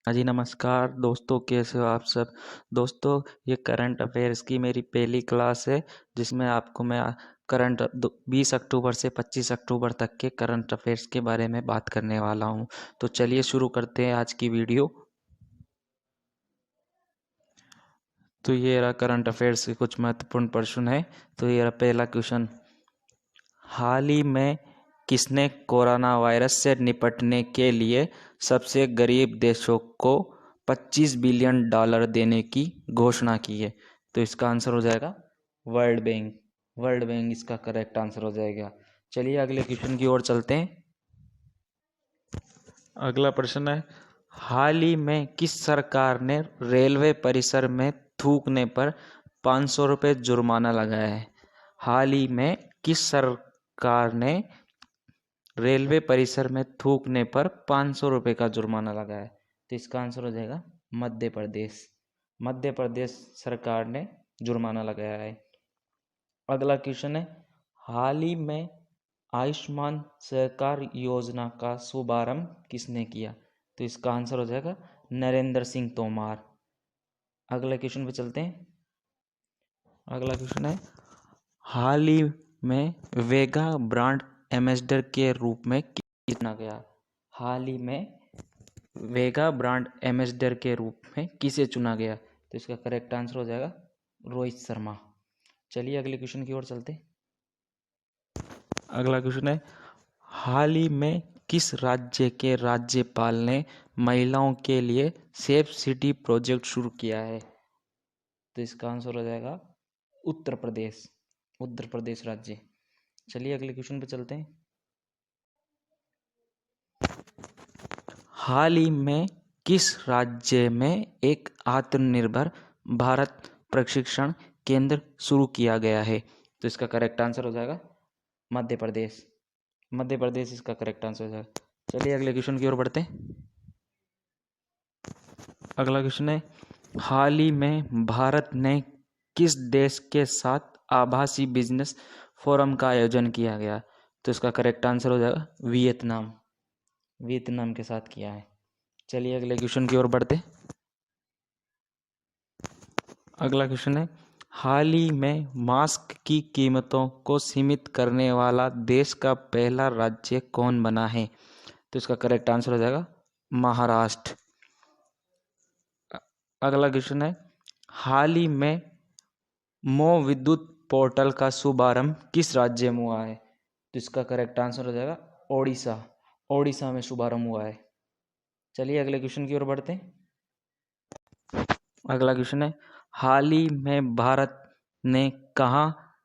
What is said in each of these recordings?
हाँ जी, नमस्कार दोस्तों, कैसे हो आप सब। दोस्तों, ये करंट अफेयर्स की मेरी पहली क्लास है, जिसमें आपको मैं करंट 20 अक्टूबर से 25 अक्टूबर तक के करंट अफेयर्स के बारे में बात करने वाला हूँ। तो चलिए शुरू करते हैं आज की वीडियो। तो ये रहा करंट अफेयर्स के कुछ महत्वपूर्ण प्रश्न है। तो ये रहा पहला क्वेश्चन। हाल ही में किसने कोरोना वायरस से निपटने के लिए सबसे गरीब देशों को 25 बिलियन डॉलर देने की घोषणा की है? तो इसका आंसर हो जाएगा वर्ल्ड बैंक। वर्ल्ड बैंक इसका करेक्ट आंसर हो जाएगा। चलिए अगले क्वेश्चन की ओर चलते हैं। अगला प्रश्न है, हाल ही में किस सरकार ने रेलवे परिसर में थूकने पर 500 रुपये जुर्माना लगाया है? हाल ही में किस सरकार ने रेलवे परिसर में थूकने पर 500 रुपये का जुर्माना लगाया है? तो इसका आंसर हो जाएगा मध्य प्रदेश। मध्य प्रदेश सरकार ने जुर्माना लगाया है। अगला क्वेश्चन है, हाल ही में आयुष्मान सहकार योजना का शुभारंभ किसने किया? तो इसका आंसर हो जाएगा नरेंद्र सिंह तोमर। अगले क्वेश्चन पे चलते हैं। अगला क्वेश्चन है, हाल ही में वेगा ब्रांड एम्बेसडर के रूप में किसे चुना गया? हाल ही में वेगा ब्रांड एम्बेसडर के रूप में किसे चुना गया? तो इसका करेक्ट आंसर हो जाएगा रोहित शर्मा। चलिए अगले क्वेश्चन की ओर चलते हैं। अगला क्वेश्चन है, हाल ही में किस राज्य के राज्यपाल ने महिलाओं के लिए सेफ सिटी प्रोजेक्ट शुरू किया है? तो इसका आंसर हो जाएगा उत्तर प्रदेश। उत्तर प्रदेश राज्य। चलिए अगले क्वेश्चन पे चलते हैं। हाल ही में किस राज्य में एक आत्मनिर्भर भारत प्रशिक्षण केंद्र शुरू किया गया है? तो इसका करेक्ट आंसर हो जाएगा मध्य प्रदेश। मध्य प्रदेश इसका करेक्ट आंसर हो जाएगा। चलिए अगले क्वेश्चन की ओर बढ़ते हैं। अगला क्वेश्चन है, हाल ही में भारत ने किस देश के साथ आभासी बिजनेस फोरम का आयोजन किया गया? तो इसका करेक्ट आंसर हो जाएगा वियतनाम। वियतनाम के साथ किया है। चलिए अगले क्वेश्चन की ओर बढ़ते। अगला क्वेश्चन है, हाल ही में मास्क की कीमतों को सीमित करने वाला देश का पहला राज्य कौन बना है? तो इसका करेक्ट आंसर हो जाएगा महाराष्ट्र। अगला क्वेश्चन है, हाल ही में मो विद्युत पोर्टल का शुभारंभ किस राज्य में हुआ है? तो इसका करेक्ट आंसर हो जाएगा ओडिशा। ओडिशा में शुभारंभ हुआ है। चलिए अगले क्वेश्चन की ओर बढ़ते हैं। अगला क्वेश्चन है, हाल ही में भारत ने कहाँ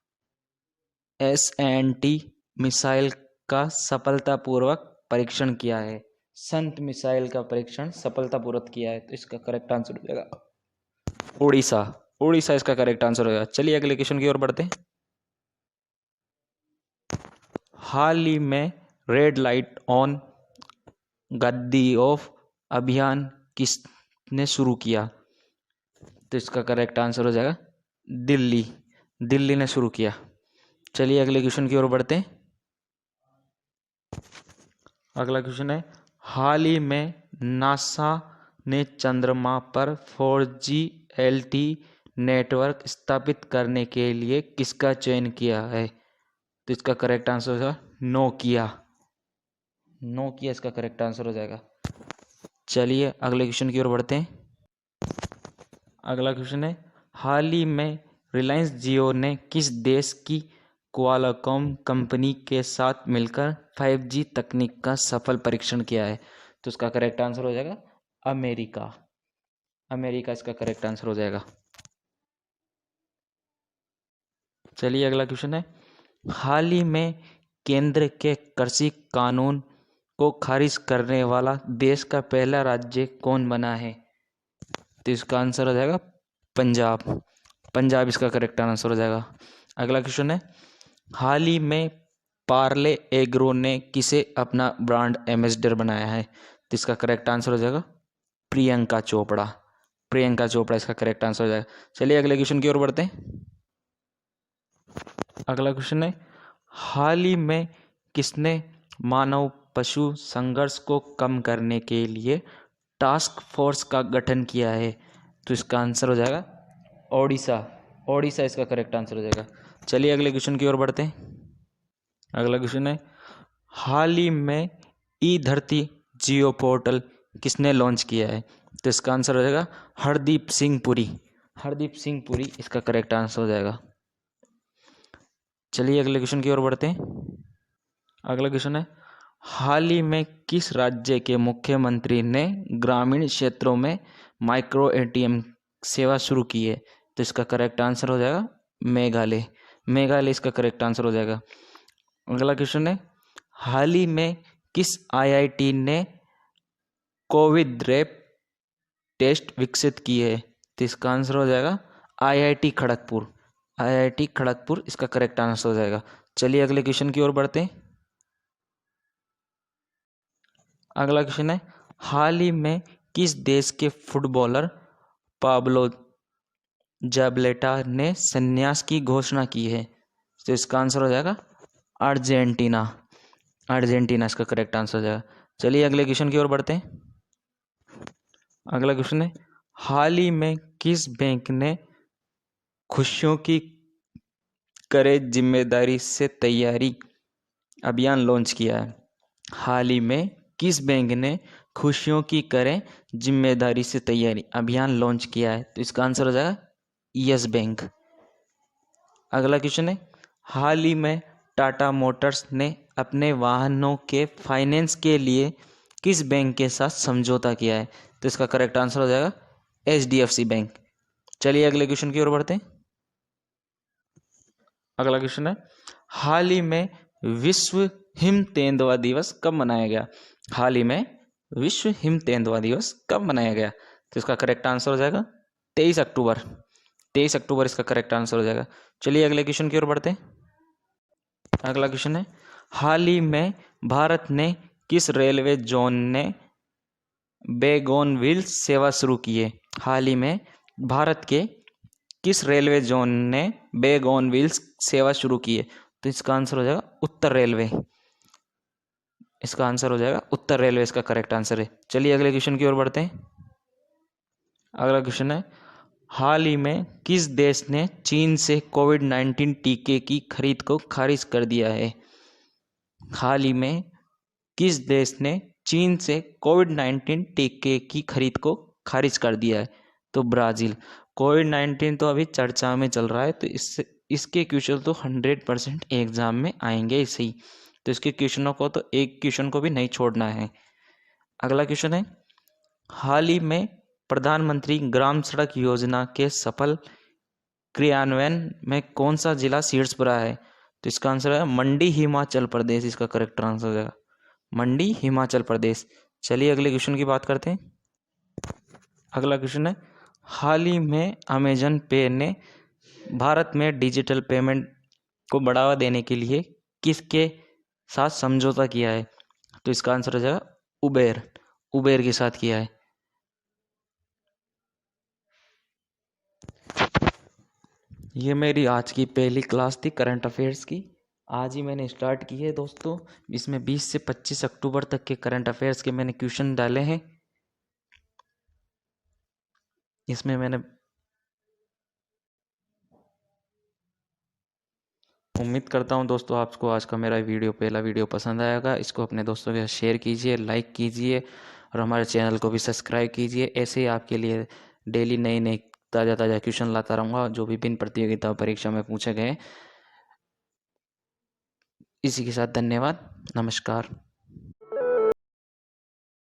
एस-एन-टी मिसाइल का सफलतापूर्वक परीक्षण किया है? संत मिसाइल का परीक्षण सफलतापूर्वक किया है। तो इसका करेक्ट आंसर हो जाएगा उड़ीसा। उड़ीसा इसका करेक्ट आंसर होगा। चलिए अगले क्वेश्चन की ओर बढ़ते हैं। हाल ही में red light on Gaddi of अभियान किसने शुरू किया? तो इसका करेक्ट आंसर हो जाएगा दिल्ली। दिल्ली ने शुरू किया। चलिए अगले क्वेश्चन की ओर बढ़ते हैं। अगला क्वेश्चन है, हाल ही में नासा ने चंद्रमा पर 4G LTE नेटवर्क स्थापित करने के लिए किसका चयन किया है? तो इसका करेक्ट आंसर हो जाएगा नोकिया। नोकिया इसका करेक्ट आंसर हो जाएगा। चलिए अगले क्वेश्चन की ओर बढ़ते हैं। अगला क्वेश्चन है, हाल ही में रिलायंस जियो ने किस देश की क्वालकॉम कंपनी के साथ मिलकर 5G तकनीक का सफल परीक्षण किया है? तो इसका करेक्ट आंसर हो जाएगा अमेरिका। अमेरिका इसका करेक्ट आंसर हो जाएगा। चलिए अगला क्वेश्चन है, हाल ही में केंद्र के कृषि कानून को खारिज करने वाला देश का पहला राज्य कौन बना है? तो इसका आंसर हो जाएगा पंजाब। पंजाब इसका करेक्ट आंसर हो जाएगा। अगला क्वेश्चन है, हाल ही में पार्ले एग्रो ने किसे अपना ब्रांड एम्बेसडर बनाया है? तो इसका करेक्ट आंसर हो जाएगा प्रियंका चोपड़ा। प्रियंका चोपड़ा इसका करेक्ट आंसर हो जाएगा। चलिए अगले क्वेश्चन की ओर बढ़ते हैं। अगला क्वेश्चन है, हाल ही में किसने मानव पशु संघर्ष को कम करने के लिए टास्क फोर्स का गठन किया है? तो इसका आंसर हो जाएगा ओडिशा। ओडिशा इसका करेक्ट आंसर हो जाएगा। चलिए अगले क्वेश्चन की ओर बढ़ते हैं। अगला क्वेश्चन है, हाल ही में ई धरती जियो पोर्टल किसने लॉन्च किया है? तो इसका आंसर हो जाएगा हरदीप सिंह पुरी। हरदीप सिंह पुरी इसका करेक्ट आंसर हो जाएगा। चलिए अगले क्वेश्चन की ओर बढ़ते हैं। अगला क्वेश्चन है, हाल ही में किस राज्य के मुख्यमंत्री ने ग्रामीण क्षेत्रों में माइक्रो एटीएम सेवा शुरू की है? तो इसका करेक्ट आंसर हो जाएगा मेघालय। मेघालय इसका करेक्ट आंसर हो जाएगा। अगला क्वेश्चन है, हाल ही में किस आईआईटी ने कोविड रैप टेस्ट विकसित की है? तो इसका आंसर हो जाएगा आईआईटी खड़गपुर। आईआईटी खड़गपुर इसका करेक्ट आंसर हो जाएगा। चलिए अगले क्वेश्चन की ओर बढ़ते हैं। अगला क्वेश्चन है, हाल ही में किस देश के फुटबॉलर पाब्लो जाबलेटा ने संन्यास की घोषणा की है? तो इसका आंसर हो जाएगा अर्जेंटीना। अर्जेंटीना इसका करेक्ट आंसर हो जाएगा। चलिए अगले क्वेश्चन की ओर बढ़ते हैं। अगला क्वेश्चन है, हाल ही में किस बैंक ने खुशियों की करे जिम्मेदारी से तैयारी अभियान लॉन्च किया है? हाल ही में किस बैंक ने खुशियों की करें जिम्मेदारी से तैयारी अभियान लॉन्च किया है? तो इसका आंसर हो जाएगा यस बैंक। अगला क्वेश्चन है, हाल ही में टाटा मोटर्स ने अपने वाहनों के फाइनेंस के लिए किस बैंक के साथ समझौता किया है? तो इसका करेक्ट आंसर हो जाएगा HDFC बैंक। चलिए अगले क्वेश्चन की ओर बढ़ते हैं। अगला क्वेश्चन है, हाल ही में विश्व हिम तेंदुआ दिवस कब मनाया गया? हाल ही में विश्व हिम तेंदुआ दिवस कब मनाया गया? तो इसका करेक्ट आंसर हो जाएगा 23 अक्टूबर। 23 अक्टूबर इसका करेक्ट आंसर हो जाएगा। चलिए अगले क्वेश्चन की ओर बढ़ते हैं। अगला क्वेश्चन है, हाल ही में भारत ने किस रेलवे जोन ने बेगोनविल सेवा शुरू की है? हाल ही में भारत के किस रेलवे जोन ने बेगोनविल सेवा शुरू की है? तो इसका आंसर हो जाएगा उत्तर रेलवे। इसका आंसर हो जाएगा उत्तर रेलवे इसका करेक्ट आंसर है। चलिए अगले क्वेश्चन की ओर बढ़ते हैं। अगला क्वेश्चन है, हाल ही में किस देश ने चीन से कोविड-19 टीके की खरीद को खारिज कर दिया है? हाल ही में किस देश ने चीन से कोविड-19 टीके की खरीद को खारिज कर दिया है? तो ब्राज़ील। कोविड-19 तो अभी चर्चा में चल रहा है, तो इसके क्वेश्चन तो 100% एग्जाम में आएंगे इसे ही, तो इसके क्वेश्चनों को तो एक क्वेश्चन को भी नहीं छोड़ना है। अगला क्वेश्चन है, हाल ही में प्रधानमंत्री ग्राम सड़क योजना के सफल क्रियान्वयन में कौन सा जिला शीर्ष पर आया है? तो इसका आंसर है मंडी हिमाचल प्रदेश। इसका करेक्ट आंसर हो जाएगा मंडी हिमाचल प्रदेश। चलिए अगले क्वेश्चन की बात करते हैं। अगला क्वेश्चन है, हाल ही में अमेजन पे ने भारत में डिजिटल पेमेंट को बढ़ावा देने के लिए किसके साथ समझौता किया है? तो इसका आंसर हो जाएगा उबेर। उबेर के साथ किया है। ये मेरी आज की पहली क्लास थी करंट अफेयर्स की। आज ही मैंने स्टार्ट की है दोस्तों। इसमें 20 से 25 अक्टूबर तक के करंट अफेयर्स के मैंने क्वेश्चन डाले हैं। इसमें मैंने उम्मीद करता हूँ दोस्तों आपको आज का मेरा पहला वीडियो पसंद आएगा। इसको अपने दोस्तों के साथ शेयर कीजिए, लाइक कीजिए और हमारे चैनल को भी सब्सक्राइब कीजिए। ऐसे ही आपके लिए डेली नई नई ताज़ा ताज़ा क्वेश्चन लाता रहूँगा जो विभिन्न प्रतियोगिता परीक्षा में पूछे गए। इसी के साथ धन्यवाद, नमस्कार।